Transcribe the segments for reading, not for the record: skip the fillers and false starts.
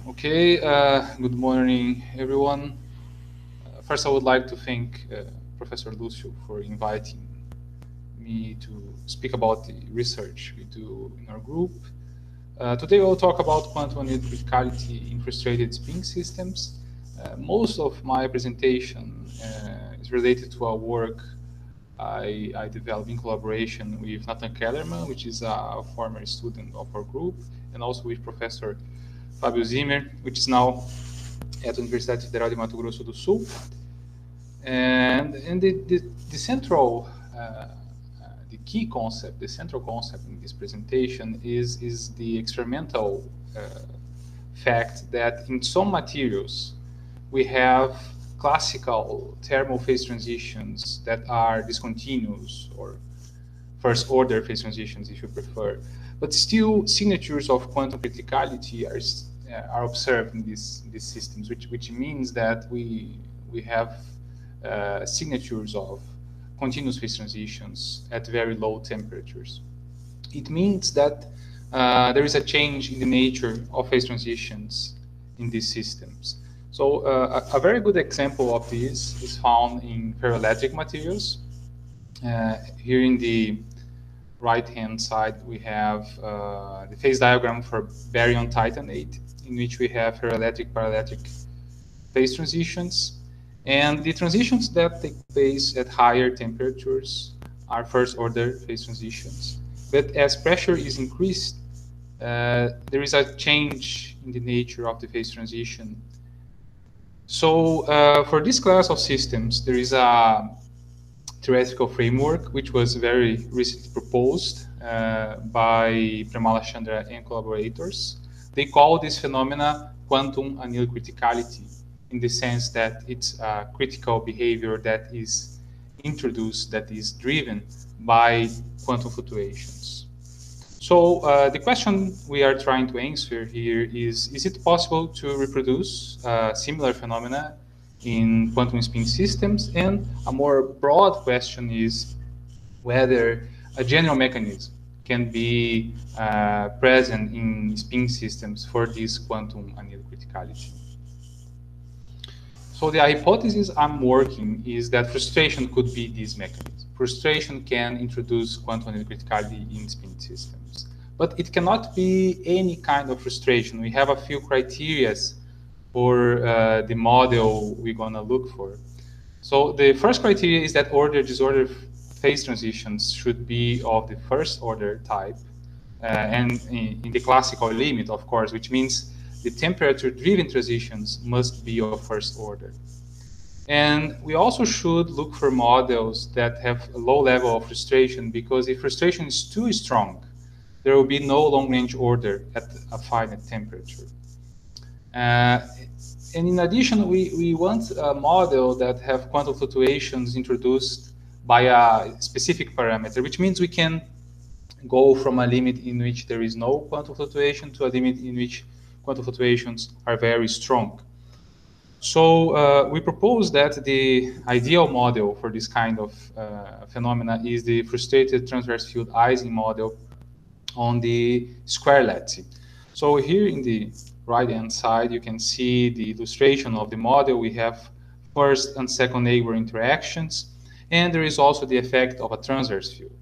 Okay, good morning, everyone. First, I would like to thank Professor Lucio for inviting me to speak about the research we do in our group. Today, we'll talk about quantum annealed criticality in frustrated spin systems. Most of my presentation is related to our work I developed in collaboration with Nathan Kellerman, which is a former student of our group, and also with Professor Fábio Zimmer, which is now at the Universidade Federal de Mato Grosso do Sul. And the central, the key concept, the central concept in this presentation is the experimental fact that in some materials we have classical thermal phase transitions that are discontinuous, or first order phase transitions if you prefer, but still signatures of quantum criticality are observed in these systems, which means that we have signatures of continuous phase transitions at very low temperatures. It means that there is a change in the nature of phase transitions in these systems. So a very good example of this is found in ferroelectric materials. Here in the right-hand side, we have the phase diagram for baryon titanate, in which we have ferroelectric paraelectric phase transitions. And the transitions that take place at higher temperatures are first-order phase transitions. But as pressure is increased, there is a change in the nature of the phase transition. So for this class of systems, there is a theoretical framework which was very recently proposed by Pramala Chandra and collaborators. They call this phenomena quantum annealed criticality, in the sense that it's a critical behavior that is introduced, that is driven by quantum fluctuations. So the question we are trying to answer here is it possible to reproduce similar phenomena in quantum spin systems? And a more broad question is whether a general mechanism can be present in spin systems for this quantum annealed criticality. So the hypothesis I'm working is that frustration could be this mechanism. Frustration can introduce quantum annealed criticality in spin systems, but it cannot be any kind of frustration. We have a few criteria for the model we're going to look for. So the first criteria is that order-disorder phase transitions should be of the first order type, and in the classical limit, of course, which means the temperature-driven transitions must be of first order. And we also should look for models that have a low level of frustration, because if frustration is too strong, there will be no long-range order at a finite temperature. And in addition, we want a model that have quantum fluctuations introduced by a specific parameter, which means we can go from a limit in which there is no quantum fluctuation to a limit in which quantum fluctuations are very strong. So we propose that the ideal model for this kind of phenomena is the frustrated transverse field Eisen model on the square lattice. So here in the right-hand side, you can see the illustration of the model. We have first and second neighbor interactions, and there is also the effect of a transverse field.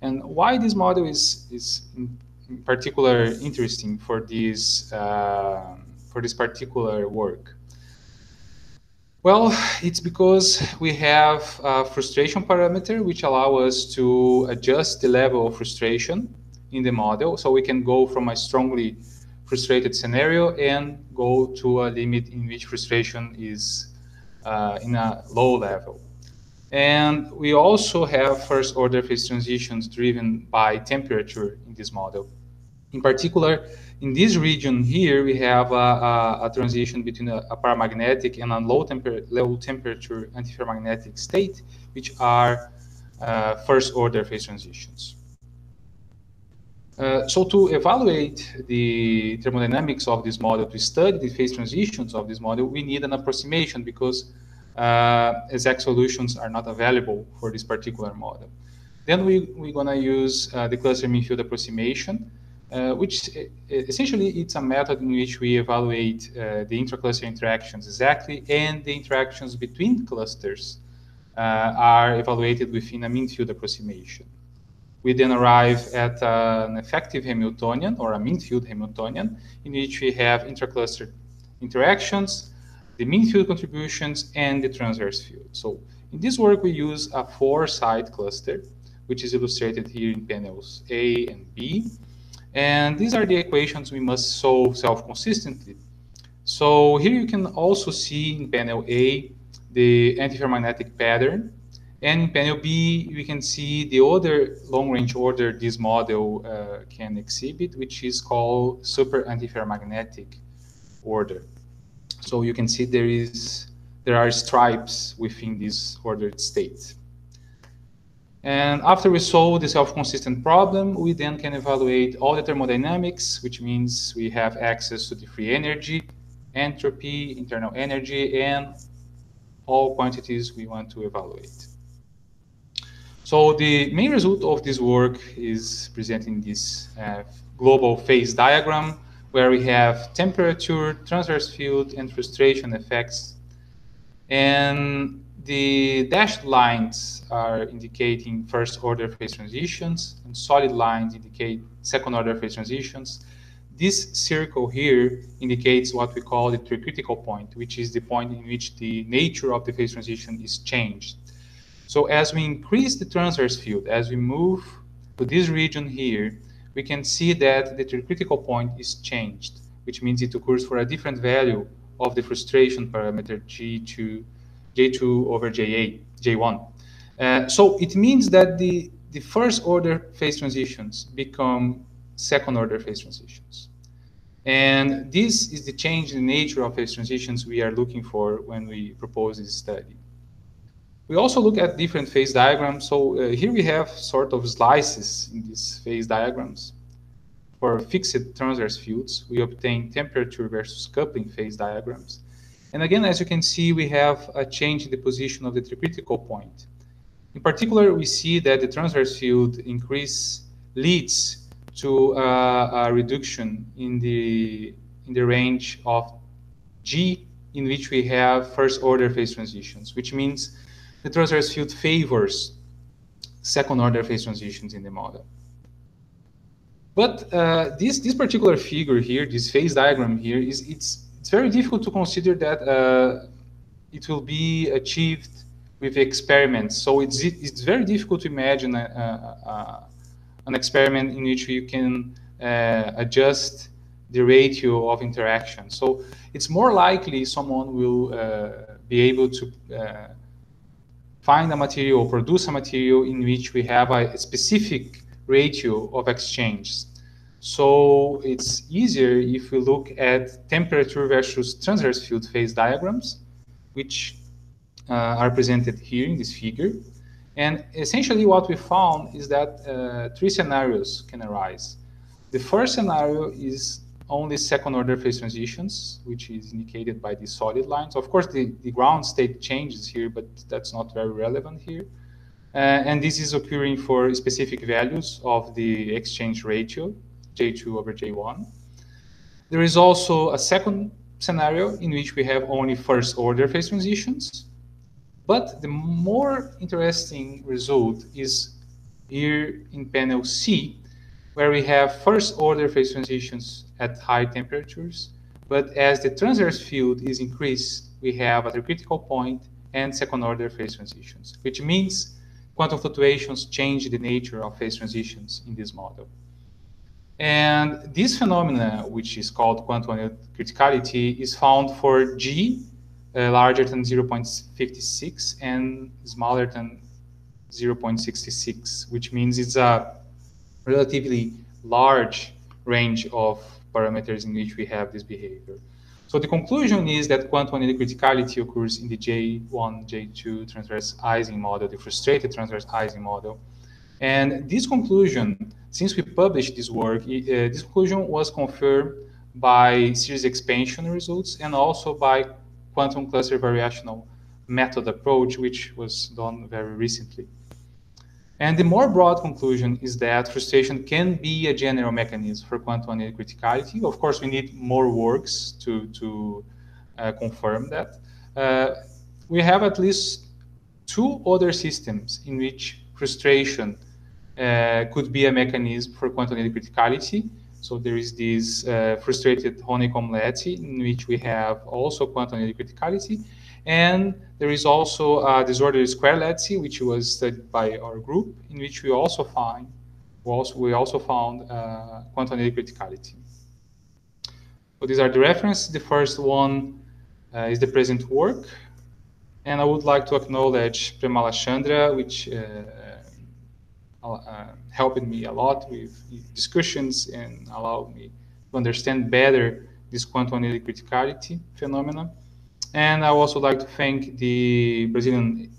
And why this model is in particular interesting for this particular work? Well, it's because we have a frustration parameter which allows us to adjust the level of frustration in the model. So we can go from a strongly frustrated scenario and go to a limit in which frustration is in a low level. And we also have first order phase transitions driven by temperature in this model. In particular, in this region here, we have a transition between a paramagnetic and a low temperature antiferromagnetic state, which are first order phase transitions. So to evaluate the thermodynamics of this model, to study the phase transitions of this model, we need an approximation, because exact solutions are not available for this particular model. Then we're going to use the cluster mean field approximation, which essentially it's a method in which we evaluate the intracluster interactions exactly, and the interactions between clusters are evaluated within a mean field approximation. We then arrive at an effective Hamiltonian, or a mean field Hamiltonian, in which we have intracluster interactions, the mean field contributions, and the transverse field. So in this work, we use a 4-side cluster, which is illustrated here in panels A and B. And these are the equations we must solve self-consistently. So here you can also see in panel A the antiferromagnetic pattern. And in panel B, we can see the other long-range order this model can exhibit, which is called super antiferromagnetic order. So you can see there are stripes within this ordered state. And after we solve the self-consistent problem, we then can evaluate all the thermodynamics, which means we have access to the free energy, entropy, internal energy, and all quantities we want to evaluate. So the main result of this work is presenting this global phase diagram, where we have temperature, transverse field, and frustration effects. And the dashed lines are indicating first-order phase transitions, and solid lines indicate second-order phase transitions. This circle here indicates what we call the critical point, which is the point in which the nature of the phase transition is changed. So as we increase the transverse field, as we move to this region here, we can see that the critical point is changed, which means it occurs for a different value of the frustration parameter J2 over J1. So it means that the first order phase transitions become second order phase transitions. And this is the change in the nature of phase transitions we are looking for when we propose this study. We also look at different phase diagrams. So here we have sort of slices in these phase diagrams. For fixed transverse fields, we obtain temperature versus coupling phase diagrams. And again, as you can see, we have a change in the position of the critical point. In particular, we see that the transverse field increase leads to a reduction in the range of G, in which we have first order phase transitions, which means the transverse field favors second order phase transitions in the model. But this particular figure here, this phase diagram here, it's very difficult to consider that it will be achieved with experiments. So it's very difficult to imagine an experiment in which you can adjust the ratio of interaction. So it's more likely someone will be able to find a material or produce a material in which we have a specific ratio of exchanges. So it's easier if we look at temperature versus transverse field phase diagrams, which are presented here in this figure. And essentially what we found is that 3 scenarios can arise. The first scenario is only second order phase transitions, which is indicated by the solid lines. Of course, the ground state changes here, but that's not very relevant here. And this is occurring for specific values of the exchange ratio, J2 over J1. There is also a second scenario in which we have only first order phase transitions. But the more interesting result is here in panel C, where we have first order phase transitions at high temperatures. But as the transverse field is increased, we have at a critical point and second order phase transitions, which means quantum fluctuations change the nature of phase transitions in this model. And this phenomena, which is called quantum annealed criticality, is found for G larger than 0.56 and smaller than 0.66, which means it's a relatively large range of parameters in which we have this behavior. So the conclusion is that quantum annealed criticality occurs in the J1, J2 transverse Eisen model, the frustrated transverse Eisen model. And this conclusion, since we published this work, this conclusion was confirmed by series expansion results and also by quantum cluster variational method approach, which was done very recently. And the more broad conclusion is that frustration can be a general mechanism for quantum annealed criticality. Of course, we need more works to confirm that. We have at least two other systems in which frustration could be a mechanism for quantum annealed criticality. So there is this frustrated honeycomb lattice, in which we have also quantum annealed criticality. And there is also a disordered square lattice, which was studied by our group, in which we also found quantum annealed criticality. So these are the references. The first one is the present work. And I would like to acknowledge Premala Chandra, which helped me a lot with discussions and allowed me to understand better this quantum annealed criticality phenomenon. And I would also like to thank the Brazilian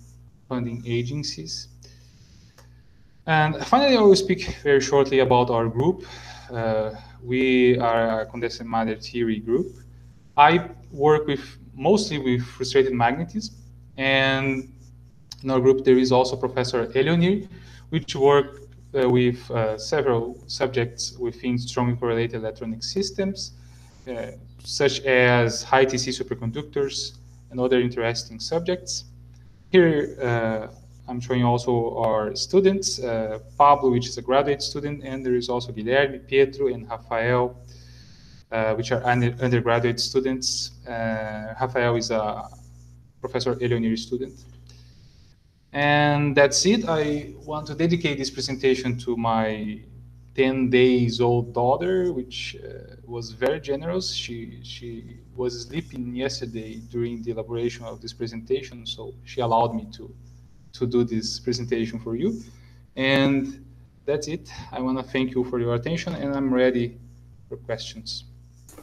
funding agencies. And finally, I will speak very shortly about our group. We are a condensed matter theory group. I work mostly with frustrated magnetism, and in our group there is also Professor Eleonir, which work with several subjects within strongly correlated electronic systems, such as high TC superconductors and other interesting subjects. Here I'm showing also our students, Pablo, which is a graduate student, and there is also Guilherme, Pietro, and Rafael, which are undergraduate students. Rafael is a Professor Eleonir student. And that's it. I want to dedicate this presentation to my 10 days old daughter, which was very generous. She was sleeping yesterday during the elaboration of this presentation, so she allowed me to do this presentation for you. And that's it. I want to thank you for your attention, and I'm ready for questions.